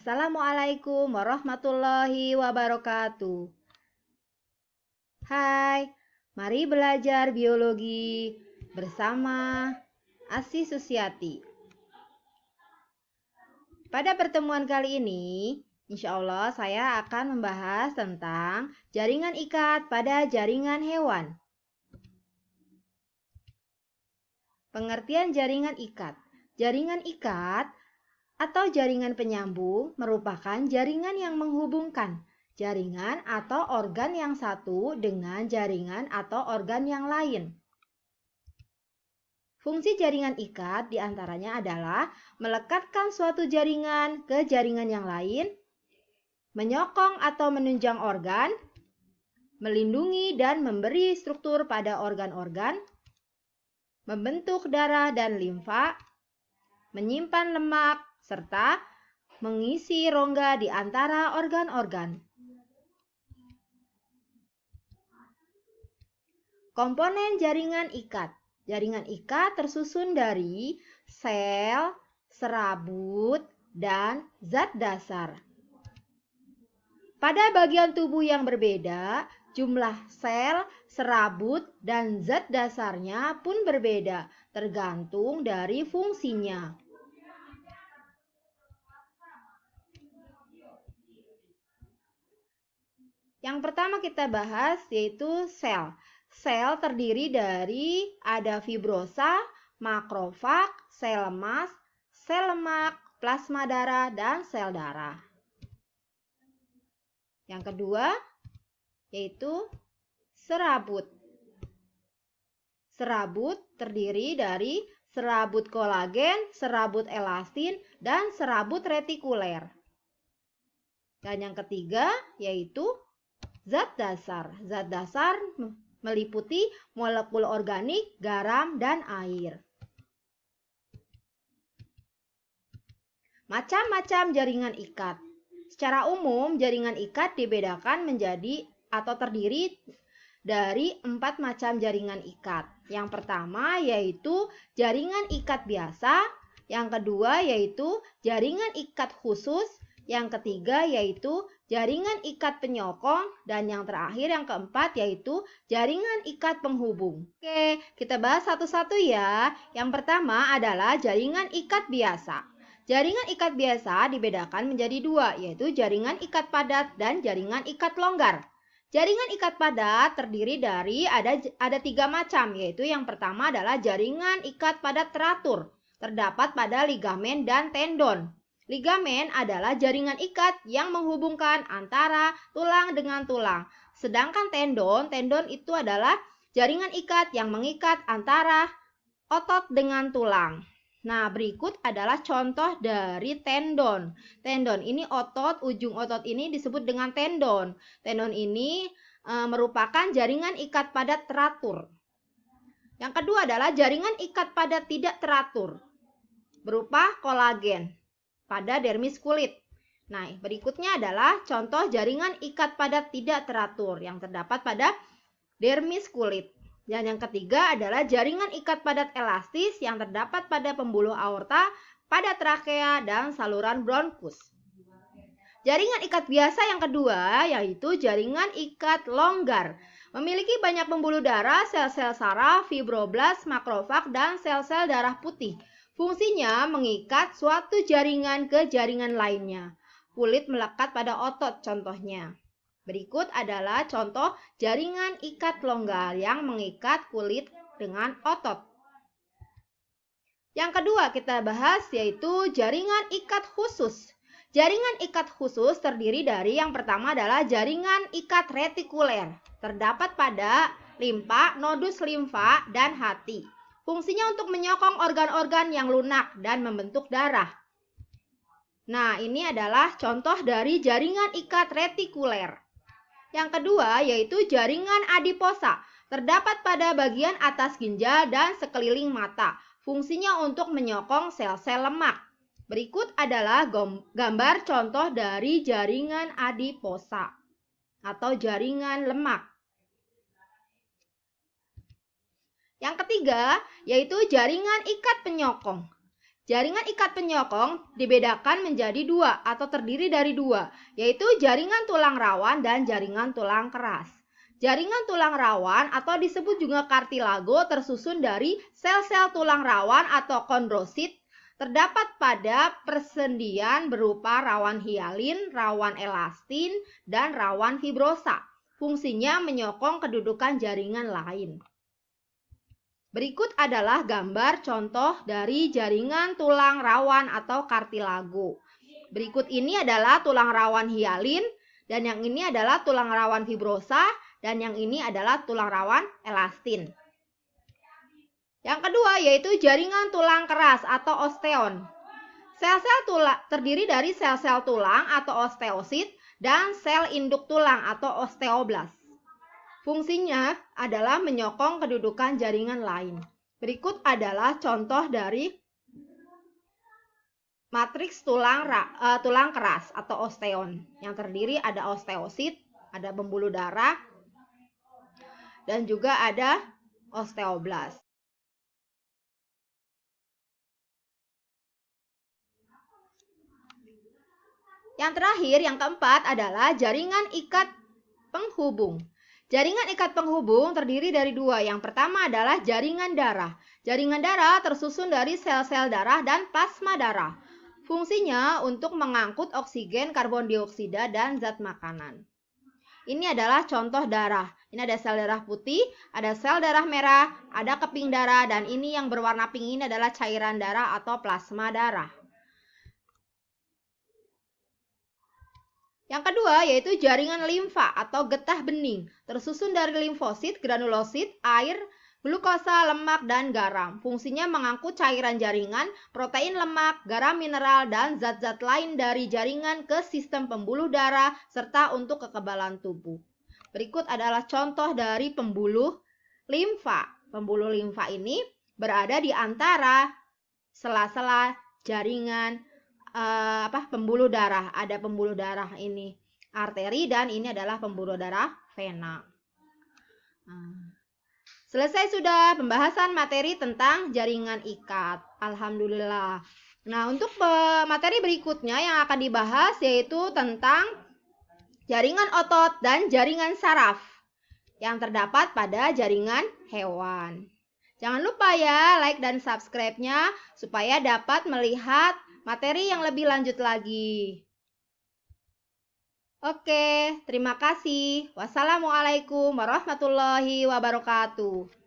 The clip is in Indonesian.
Assalamualaikum warahmatullahi wabarakatuh. Hai, mari belajar biologi bersama Asy Susiati. Pada pertemuan kali ini, insya Allah saya akan membahas tentang jaringan ikat pada jaringan hewan. Pengertian jaringan ikat. Jaringan ikat atau jaringan penyambung merupakan jaringan yang menghubungkan jaringan atau organ yang satu dengan jaringan atau organ yang lain. Fungsi jaringan ikat diantaranya adalah melekatkan suatu jaringan ke jaringan yang lain, menyokong atau menunjang organ, melindungi dan memberi struktur pada organ-organ, membentuk darah dan limfa, menyimpan lemak, serta mengisi rongga di antara organ-organ. Komponen jaringan ikat. Jaringan ikat tersusun dari sel, serabut, dan zat dasar. Pada bagian tubuh yang berbeda, jumlah sel, serabut, dan zat dasarnya pun berbeda, tergantung dari fungsinya. Yang pertama kita bahas yaitu sel. Sel terdiri dari ada fibrosa, makrofag, sel lemak, plasma darah, dan sel darah. Yang kedua yaitu serabut. Serabut terdiri dari serabut kolagen, serabut elastin, dan serabut retikuler. Dan yang ketiga yaitu zat dasar. Zat dasar meliputi molekul organik, garam, dan air. Macam-macam jaringan ikat. Secara umum, jaringan ikat dibedakan menjadi atau terdiri dari 4 macam jaringan ikat. Yang pertama yaitu jaringan ikat biasa, yang kedua yaitu jaringan ikat khusus, yang ketiga yaitu jaringan ikat penyokong, dan yang terakhir yang keempat yaitu jaringan ikat penghubung. Oke, kita bahas satu-satu ya. Yang pertama adalah jaringan ikat biasa. Jaringan ikat biasa dibedakan menjadi dua, yaitu jaringan ikat padat dan jaringan ikat longgar. Jaringan ikat padat terdiri dari ada 3 macam, yaitu yang pertama adalah jaringan ikat padat teratur, terdapat pada ligamen dan tendon. Ligamen adalah jaringan ikat yang menghubungkan antara tulang dengan tulang. Sedangkan tendon itu adalah jaringan ikat yang mengikat antara otot dengan tulang. Nah, berikut adalah contoh dari tendon. Tendon ini otot, ujung otot ini disebut dengan tendon. Tendon ini merupakan jaringan ikat padat teratur. Yang kedua adalah jaringan ikat padat tidak teratur, berupa kolagen pada dermis kulit. Nah, berikutnya adalah contoh jaringan ikat padat tidak teratur yang terdapat pada dermis kulit. Dan yang ketiga adalah jaringan ikat padat elastis yang terdapat pada pembuluh aorta, pada trakea, dan saluran bronkus. Jaringan ikat biasa yang kedua yaitu jaringan ikat longgar. Memiliki banyak pembuluh darah, sel-sel saraf, fibroblast, makrofag, dan sel-sel darah putih. Fungsinya mengikat suatu jaringan ke jaringan lainnya. Kulit melekat pada otot contohnya. Berikut adalah contoh jaringan ikat longgar yang mengikat kulit dengan otot. Yang kedua kita bahas yaitu jaringan ikat khusus. Jaringan ikat khusus terdiri dari yang pertama adalah jaringan ikat retikuler. Terdapat pada limpa, nodus limfa, dan hati. Fungsinya untuk menyokong organ-organ yang lunak dan membentuk darah. Nah, ini adalah contoh dari jaringan ikat retikuler. Yang kedua yaitu jaringan adiposa. Terdapat pada bagian atas ginjal dan sekeliling mata. Fungsinya untuk menyokong sel-sel lemak. Berikut adalah gambar contoh dari jaringan adiposa atau jaringan lemak. Yang ketiga yaitu jaringan ikat penyokong. Jaringan ikat penyokong dibedakan menjadi dua atau terdiri dari dua, yaitu jaringan tulang rawan dan jaringan tulang keras. Jaringan tulang rawan atau disebut juga kartilago tersusun dari sel-sel tulang rawan atau kondrosit terdapat pada persendian berupa rawan hialin, rawan elastin, dan rawan fibrosa. Fungsinya menyokong kedudukan jaringan lain. Berikut adalah gambar contoh dari jaringan tulang rawan atau kartilago. Berikut ini adalah tulang rawan hialin, dan yang ini adalah tulang rawan fibrosa, dan yang ini adalah tulang rawan elastin. Yang kedua yaitu jaringan tulang keras atau osteon. Sel-sel tulang terdiri dari sel-sel tulang atau osteosit dan sel induk tulang atau osteoblas. Fungsinya adalah menyokong kedudukan jaringan lain. Berikut adalah contoh dari matriks tulang keras atau osteon. Yang terdiri ada osteosit, ada pembuluh darah, dan juga ada osteoblas. Yang terakhir, yang keempat adalah jaringan ikat penghubung. Jaringan ikat penghubung terdiri dari dua. Yang pertama adalah jaringan darah. Jaringan darah tersusun dari sel-sel darah dan plasma darah. Fungsinya untuk mengangkut oksigen, karbon dioksida, dan zat makanan. Ini adalah contoh darah. Ini ada sel darah putih, ada sel darah merah, ada keping darah, dan ini yang berwarna pink ini adalah cairan darah atau plasma darah. Yang kedua yaitu jaringan limfa atau getah bening, tersusun dari limfosit, granulosit, air, glukosa, lemak, dan garam. Fungsinya mengangkut cairan jaringan, protein lemak, garam mineral, dan zat-zat lain dari jaringan ke sistem pembuluh darah, serta untuk kekebalan tubuh. Berikut adalah contoh dari pembuluh limfa. Pembuluh limfa ini berada di antara sela-sela jaringan pembuluh darah. Ada pembuluh darah ini arteri dan ini adalah pembuluh darah vena. Selesai sudah pembahasan materi tentang jaringan ikat. Alhamdulillah. Nah, untuk materi berikutnya yang akan dibahas yaitu tentang jaringan otot dan jaringan saraf yang terdapat pada jaringan hewan. Jangan lupa ya like dan subscribe-nya supaya dapat melihat materi yang lebih lanjut lagi. Oke, terima kasih. Wassalamualaikum warahmatullahi wabarakatuh.